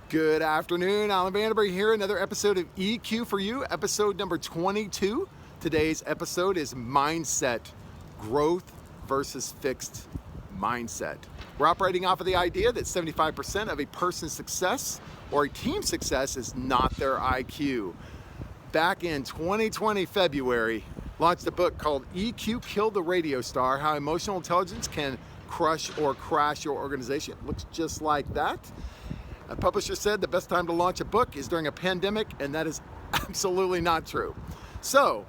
Good afternoon, Alan Vandenberg here, another episode of EQ for You, episode number 22. Today's episode is Mindset, Growth versus Fixed Mindset. We're operating off of the idea that 75% of a person's success or a team's success is not their IQ. Back in 2020 February, launched a book called EQ Kill the Radio Star, How Emotional Intelligence Can Crush or Crash Your Organization. It looks just like that. A publisher said the best time to launch a book is during a pandemic, and that is absolutely not true. So,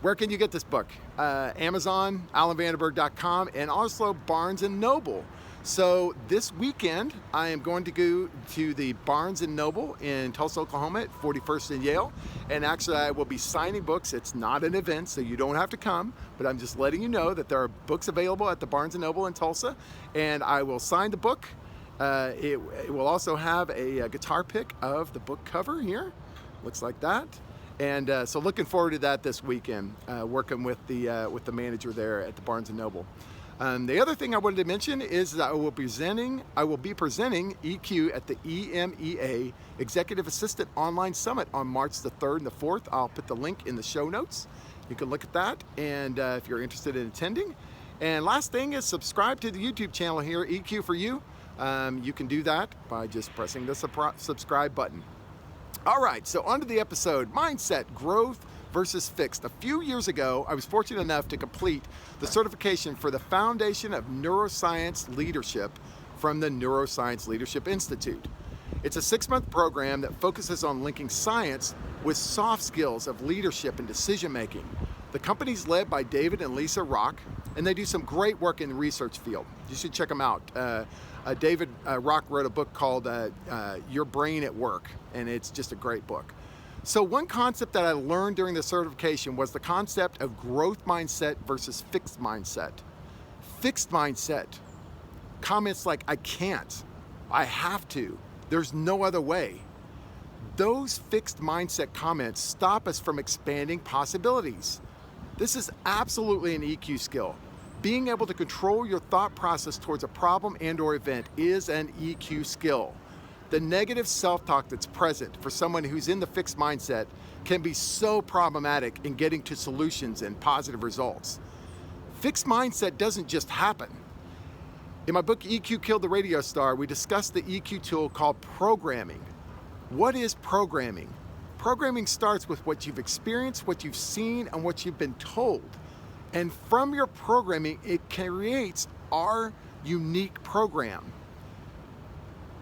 where can you get this book? Amazon, alanvandenberg.com, and also Barnes & Noble. So this weekend, I am going to go to the Barnes & Noble in Tulsa, Oklahoma at 41st and Yale. And actually, I will be signing books. It's not an event, so you don't have to come. But I'm just letting you know that there are books available at the Barnes & Noble in Tulsa. And I will sign the book. It will also have a guitar pick of the book cover here. Looks like that. And so looking forward to that this weekend, working with the manager there at the Barnes & Noble. The other thing I wanted to mention is that I will be presenting EQ at the EMEA Executive Assistant Online Summit on March the 3rd and the 4th. I'll put the link in the show notes. You can look at that, and if you're interested in attending. And last thing is subscribe to the YouTube channel here, EQ for You. You can do that by just pressing the subscribe button. All right, so on to the episode, Mindset, Growth versus Fixed. A few years ago, I was fortunate enough to complete the certification for the Foundation of Neuroscience Leadership from the Neuroscience Leadership Institute. It's a 6-month program that focuses on linking science with soft skills of leadership and decision making. The company's led by David and Lisa Rock, and they do some great work in the research field. You should check them out. David Rock wrote a book called Your Brain at Work, and it's just a great book. So one concept that I learned during the certification was the concept of growth mindset versus fixed mindset. Fixed mindset, comments like, I can't, I have to, there's no other way. Those fixed mindset comments stop us from expanding possibilities. This is absolutely an EQ skill. Being able to control your thought process towards a problem and/or event is an EQ skill. The negative self-talk that's present for someone who's in the fixed mindset can be so problematic in getting to solutions and positive results. Fixed mindset doesn't just happen. In my book, EQ Killed the Radio Star, we discussed the EQ tool called programming. What is programming? Programming starts with what you've experienced, what you've seen, and what you've been told. And from your programming, it creates our unique program.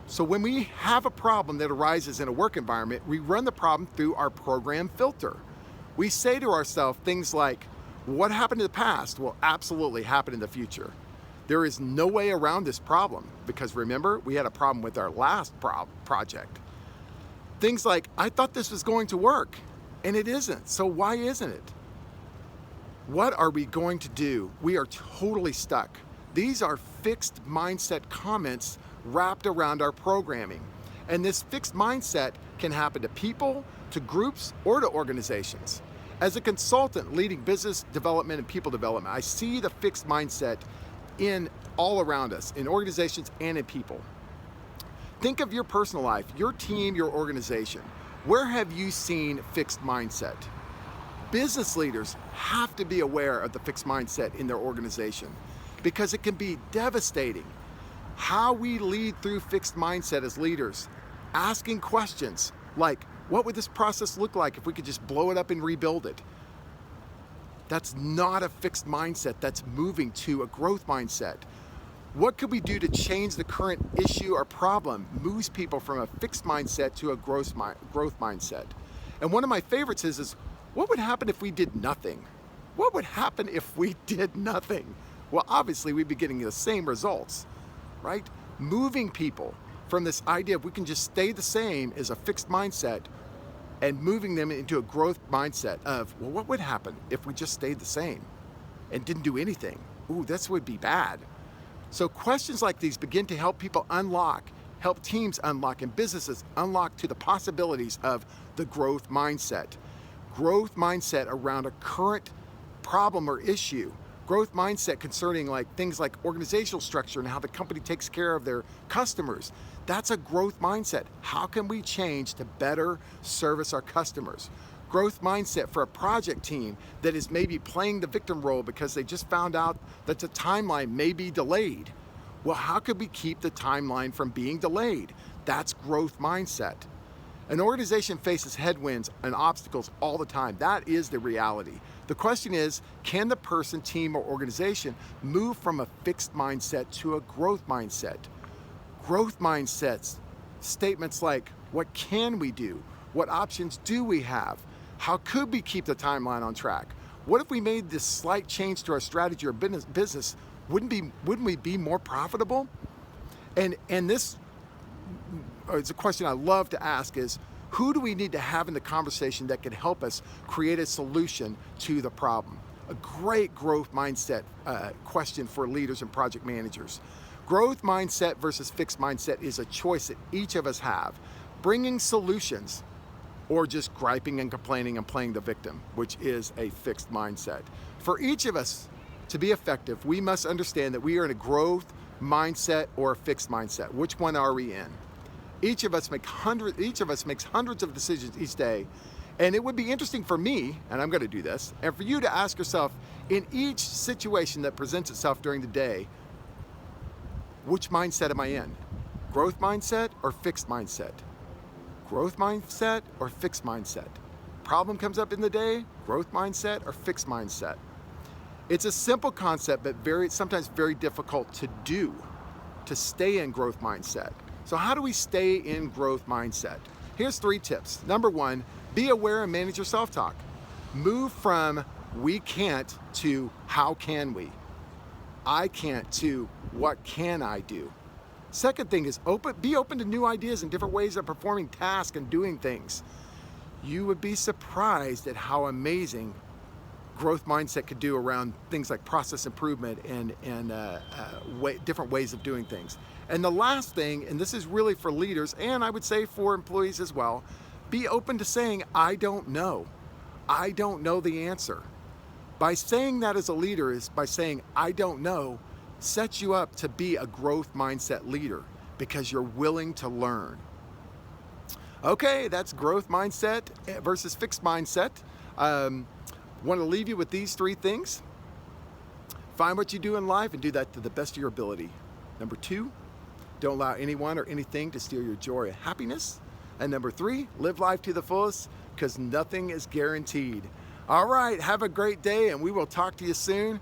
So when we have a problem that arises in a work environment, we run the problem through our program filter. We say to ourselves things like, what happened in the past will absolutely happen in the future. There is no way around this problem, because remember, we had a problem with our last project. Things like, I thought this was going to work, and it isn't, so why isn't it? What are we going to do? We are totally stuck. These are fixed mindset comments wrapped around our programming. And this fixed mindset can happen to people, to groups, or to organizations. As a consultant leading business development and people development, I see the fixed mindset in all around us, in organizations and in people. Think of your personal life, your team, your organization. Where have you seen fixed mindset? Business leaders have to be aware of the fixed mindset in their organization because it can be devastating. How we lead through fixed mindset as leaders, asking questions like, what would this process look like if we could just blow it up and rebuild it? That's not a fixed mindset, that's moving to a growth mindset. What could we do to change the current issue or problem? Moves people from a fixed mindset to a growth mindset. And one of my favorites is what would happen if we did nothing? What would happen if we did nothing? Well, obviously we'd be getting the same results, right? Moving people from this idea of we can just stay the same is a fixed mindset, and moving them into a growth mindset of, well, what would happen if we just stayed the same and didn't do anything? Ooh, this would be bad. So questions like these begin to help people help teams unlock, and businesses unlock to the possibilities of the growth mindset. Growth mindset around a current problem or issue. Growth mindset concerning like things like organizational structure and how the company takes care of their customers. That's a growth mindset. How can we change to better service our customers? Growth mindset for a project team that is maybe playing the victim role because they just found out that the timeline may be delayed. Well, how could we keep the timeline from being delayed? That's growth mindset. An organization faces headwinds and obstacles all the time. That is the reality. The question is, can the person, team, or organization move from a fixed mindset to a growth mindset? Growth mindsets, statements like, what can we do? What options do we have? How could we keep the timeline on track? What if we made this slight change to our strategy or business? Wouldn't we be more profitable? And this it's a question I love to ask is, who do we need to have in the conversation that can help us create a solution to the problem? A great growth mindset question for leaders and project managers. Growth mindset versus fixed mindset is a choice that each of us have. Bringing solutions or just griping and complaining and playing the victim, which is a fixed mindset. For each of us to be effective, we must understand that we are in a growth mindset or a fixed mindset. Which one are we in? Each of us makes hundreds of decisions each day, and it would be interesting for me, and I'm going to do this, and for you to ask yourself in each situation that presents itself during the day, which mindset am I in? Growth mindset or fixed mindset? Growth mindset or fixed mindset? Problem comes up in the day, growth mindset or fixed mindset? It's a simple concept, but sometimes very difficult to do, to stay in growth mindset. So how do we stay in growth mindset? Here's 3 tips. Number 1, be aware and manage your self-talk. Move from we can't to how can we? I can't to what can I do? Second thing is be open to new ideas and different ways of performing tasks and doing things. You would be surprised at how amazing growth mindset could do around things like process improvement and different ways of doing things. And the last thing, and this is really for leaders and I would say for employees as well, be open to saying, I don't know. I don't know the answer. By saying that as a leader is by saying, I don't know, sets you up to be a growth mindset leader because you're willing to learn. Okay, that's growth mindset versus fixed mindset. Want to leave you with these 3 things. Find what you do in life and do that to the best of your ability. Number 2, don't allow anyone or anything to steal your joy or happiness. And number 3, live life to the fullest because nothing is guaranteed. All right, have a great day and we will talk to you soon.